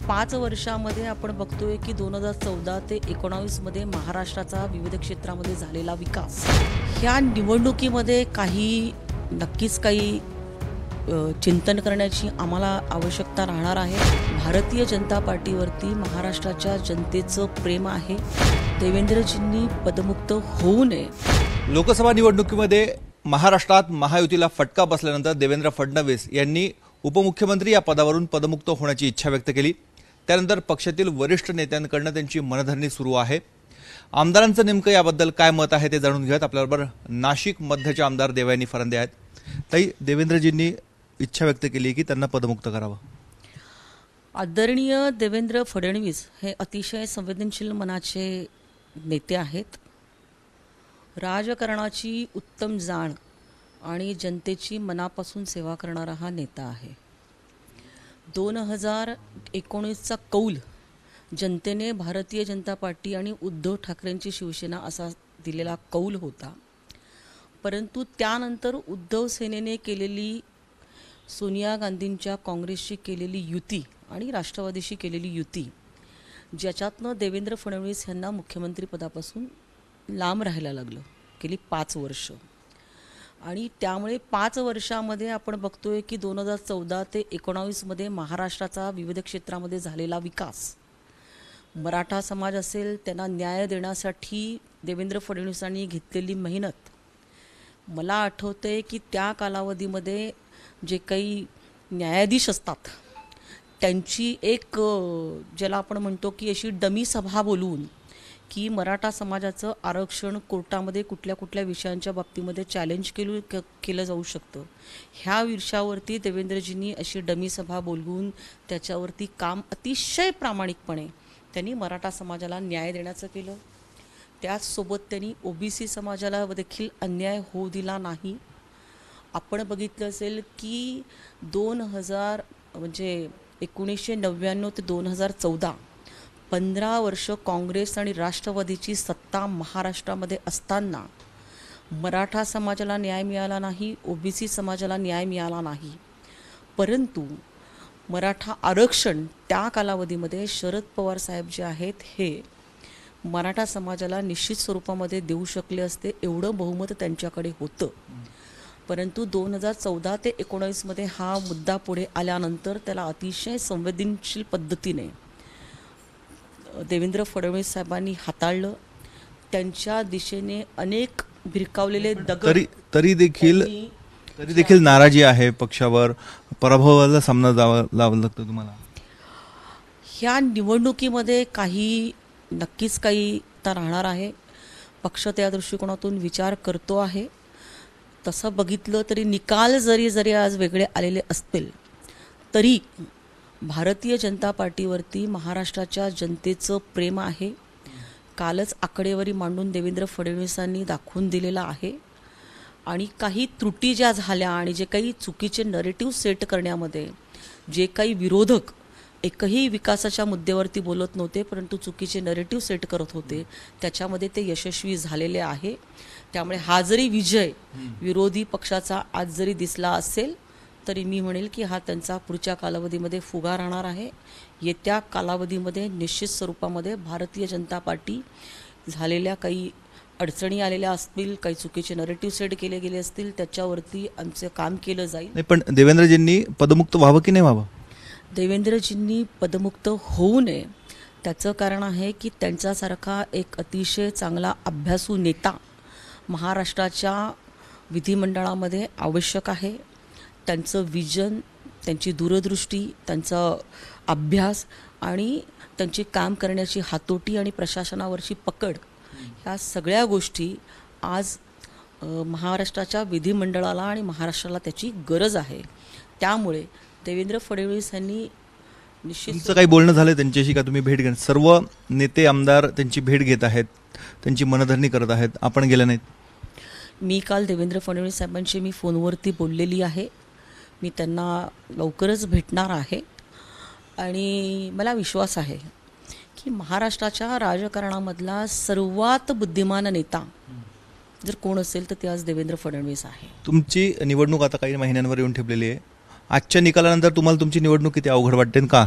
5 वर्षामध्ये आपण बघतोय की 2014 ते 19 मध्ये महाराष्ट्राचा विविध क्षेत्रामध्ये झालेला विकास, ह्या निवडणुकीमध्ये नक्कीच काही चिंतन करण्याची आम्हाला आवश्यकता राहणार आहे। भारतीय जनता पार्टीवरती महाराष्ट्राच्या जनतेचं प्रेम आहे। देवेंद्रजींनी पदमुक्त होऊ नये। लोकसभा निवडणुकीमध्ये महाराष्ट्रात महायुतीला फटका बसल्यानंतर देवेंद्र फडणवीस यांनी उपमुख्यमंत्री या पदावरून पदमुक्त होण्याची इच्छा व्यक्त केली। त्यानंतर पक्षातील वरिष्ठ नेत्यांकडून त्यांची मनधरणी सुरू आहे। आमदारांचं नेमकं याबद्दल काय मत आहे ते जाणून घेऊयात। आपल्याबरोबर नाशिक मध्यचे आमदार देवयानी फरांदे आहेत। ताई, देवेंद्रजींनी इच्छा व्यक्त केली की त्यांना पदमुक्त करावं। आदरणीय देवेंद्र फडणवीस हे अतिशय संवेदनशील मनाचे नेते आहेत। राजकारणाची उत्तम जाण आणि जनतेची मनापासून सेवा करणारा हा नेता आहे। 2019चा कौल जनतेने भारतीय जनता पार्टी आणि उद्धव ठाकरेंची शिवसेना असा दिलेला कौल होता, परंतु त्यानंतर उद्धव सेनेने केलेली सोनिया गांधींच्या काँग्रेसशी केलेली युती आणि राष्ट्रवादीशी केलेली युती, ज्याच्यातनं देवेंद्र फडणवीस यांना मुख्यमंत्री पदापासून लांब राहायला लागलं गेली 5 वर्ष। आणि त्यामुळे 5 वर्षामध्ये आपण बघतोय की 2014 ते 19 मध्ये महाराष्ट्राचा विविध क्षेत्रामध्ये झालेला विकास, मराठा समाज असेल त्यांना न्याय देण्यासाठी देवेंद्र फडणवीसांनी घेतलेली मेहनत, मला आठवते की त्या कालावधीमध्ये जे काही न्यायाधीश असतात त्यांची एक ज्याला आपण म्हणतो की अशी डमी सभा बोलवून की मराठा समाजाचं आरक्षण कोर्टामध्ये कुठल्या कुठल्या विषयांच्या बाबतीमध्ये चॅलेंज केलं जाऊ शकतं, ह्या विषयावरती देवेंद्रजींनी अशी डमी सभा बोलवून त्याच्यावरती काम अतिशय प्रामाणिकपणे त्यांनी मराठा समाजाला न्याय देण्याचं केलं। त्याचसोबत त्यांनी ओबीसी समाजाला देखील अन्याय होऊ दिला नाही। आपण बघितलं असेल की 1999 ते 2014 15 वर्ष काँग्रेस आणि राष्ट्रवादीची सत्ता महाराष्ट्रामध्ये असताना मराठा समाजाला न्याय मिळाला नाही, ओबीसी समाजाला न्याय मिळाला नाही, परंतु मराठा आरक्षण त्या कालावधीमध्ये शरद पवार साहेब जे आहेत हे मराठा समाजाला निश्चित स्वरूपामध्ये देऊ शकले असते, एवढं बहुमत त्यांच्याकडे होतं। परंतु 2014 ते 19 मध्ये हा मुद्दा पुढे आल्यानंतर त्याला अतिशय संवेदनशील पद्धतीने देवेंद्र फडणवीस साहेबांनी हाताळलं। त्यांच्या दिशेने अनेक भिरकावलेले दगड तरी देखील नाराजी आहे पक्षावर, पराभवाला सामना लावावा लागतो तुम्हाला। ह्या निवडणुकीमध्ये नक्कीच काही राहणार आहे। पक्ष त्या दृष्टिकोनातून विचार करतो आहे। तसं बघितलं तरी निकाल जरी आज वेगळे आलेले असतील तरी भारतीय जनता पार्टीवरती महाराष्ट्राच्या जनतेचं प्रेम आहे। कालच आकडेवारी मांडून देवेंद्र फडणवीसांनी दाखवून दिलेला आहे। आणि काही त्रुटी ज्या झाल्या आणि जे काही चुकीचे नरेटिव्ह सेट करण्यामध्ये जे काही विरोधक एकही विकासाच्या मुद्द्यावरती बोलत नव्हते परंतु चुकीचे नरेटिव्ह सेट करत होते, त्याच्यामध्ये ते यशस्वी झालेले आहे। त्यामुळे हा जरी विजय विरोधी पक्षाचा आज जरी दिसला असेल तरी मी म्हणेल की हा त्यांचा पुढच्या कालावधीमध्ये फुगा राहणार आहे। येत्या कालावधीमध्ये निश्चित स्वरूपामध्ये भारतीय जनता पार्टी झालेल्या काही अडचणी आलेल्या असतील, काही चुकीचे नरेटिव्ह सेट केले गेले असतील, त्याच्यावरती आमचं काम केलं जाईल। नाही, पण देवेंद्रजींनी पदमुक्त व्हावं की नाही व्हावं? देवेंद्रजींनी पदमुक्त होऊ नये त्याचं कारण आहे की त्यांच्यासारखा एक अतिशय चांगला अभ्यासू नेता महाराष्ट्राच्या विधिमंडळामध्ये आवश्यक आहे। त्यांचं विजन, त्यांची दूरदृष्टी, त्यांचा अभ्यास आणि त्यांची काम करण्याची हातोटी आणि प्रशासनावरची पकड, ह्या सगळ्या गोष्टी आज महाराष्ट्राच्या विधिमंडळाला आणि महाराष्ट्राला त्याची गरज आहे। त्यामुळे देवेंद्र फडणवीस यांनी तुमचं काही बोलणं झालं त्यांच्याशी का? तुम्ही भेट घेत, सर्व नेते आमदार त्यांची भेट घेत आहेत, त्यांची मनधरणी करत आहेत, आपण गेले नाहीत? मी काल देवेंद्र फडणवीस साहेबांशी मी फोनवरती बोललेली आहे। मी त्यांना लवकरच भेटणार आहे आणि मला विश्वास आहे की महाराष्ट्राच्या राजकारणामधला सर्वात बुद्धिमान नेता जर कोण असेल तर ते आज देवेंद्र फडणवीस आहे। तुमची निवडणूक आता काही महिन्यांवर येऊन ठेपलेली आहे। आजच्या निकालानंतर तुम्हाला तुमची निवडणूक किती अवघड वाटते का?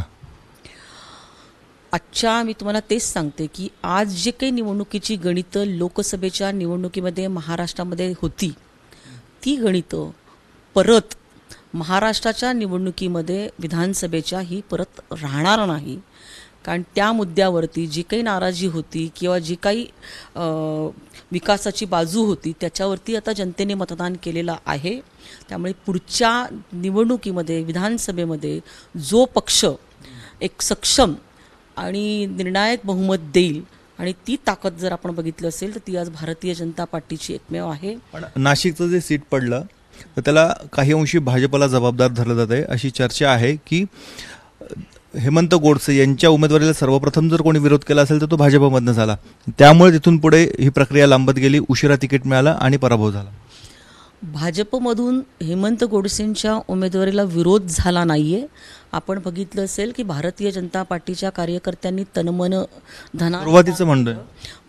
आजच्या मी तुम्हाला तेच सांगते की आज जे काही निवडणुकीची गणितं लोकसभेच्या निवडणुकीमध्ये महाराष्ट्रामध्ये होती, ती गणितं परत महाराष्ट्राच्या निवडणुकीमध्ये विधानसभेच्या ही परत राहणार नाही. कारण त्या मुद्द्यावरती जी काही नाराजी होती किंवा जी काही विकासाची बाजू होती त्याच्यावरती आता जनतेने मतदान केलेलं आहे. त्यामुळे पुढच्या निवडणुकीमध्ये विधानसभेमध्ये जो पक्ष एक सक्षम आणि निर्णायक बहुमत देईल आणि ती ताकद जर आपण बघितली असेल तर ती आज भारतीय जनता पार्टीची एकमेव आहे. पण नाशिकचं जे सीट पडलं तर त्याला काही अंशी भाजपला जबाबदार धरलं जात आहे. अशी चर्चा आहे की हेमंत गोडसे यांच्या उमेदवारीला सर्वप्रथम जर कोणी विरोध केला असेल तर तो भाजपमधनं झाला. त्यामुळे तिथून पुढे ही प्रक्रिया लांबत गेली, उशिरा तिकीट मिळालं आणि पराभव झाला. भाजपमधून हेमंत गोडसेंच्या उमेदवारीला विरोध झाला नाहीये. आपण बघितलं असेल की भारतीय जनता पार्टीच्या कार्यकर्त्यांनी तनमन धना सुरुवातीचं म्हणतोय,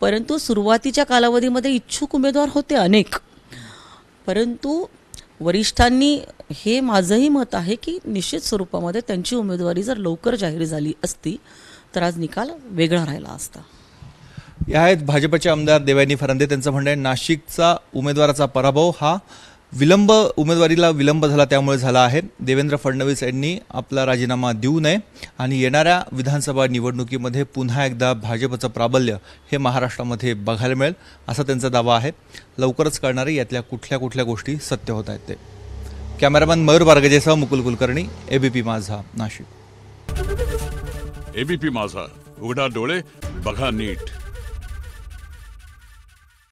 परंतु सुरुवातीच्या कालावधीमध्ये इच्छुक उमेदवार होते अनेक. परंतु वरिष्ठांनी, हे माझंही मत आहे की निश्चित स्वरूपामध्ये त्यांची उमेदवारी जर लवकर जाहीर झाली असती तर आज निकाल वेगळा राहिला असता. या आहेत भाजपचे आमदार देवयानी फरांदे. त्यांचं म्हणणं आहे नाशिकचा उमेदवाराचा पराभव हा उमेदवारीला विलंब झाला त्यामुळे झाला आहे. देवेंद्र फडणवीस यांनी आपला राजीनामा देऊ नये आणि येणाऱ्या विधानसभा निवडणुकीमध्ये पुन्हा एकदा भाजपचं प्राबल्य हे महाराष्ट्रामध्ये बघायला मिळेल असा त्यांचा दावा आहे. लवकरच कळणारे यातल्या कुठल्या कुठल्या गोष्टी सत्य होत आहेत ते. कॅमेरामॅन मयूर बारगजेसह मुकुल कुलकर्णी, एबीपी माझा, नाशिक. एबीपी माझा, उघडा डोळे बघा नीट.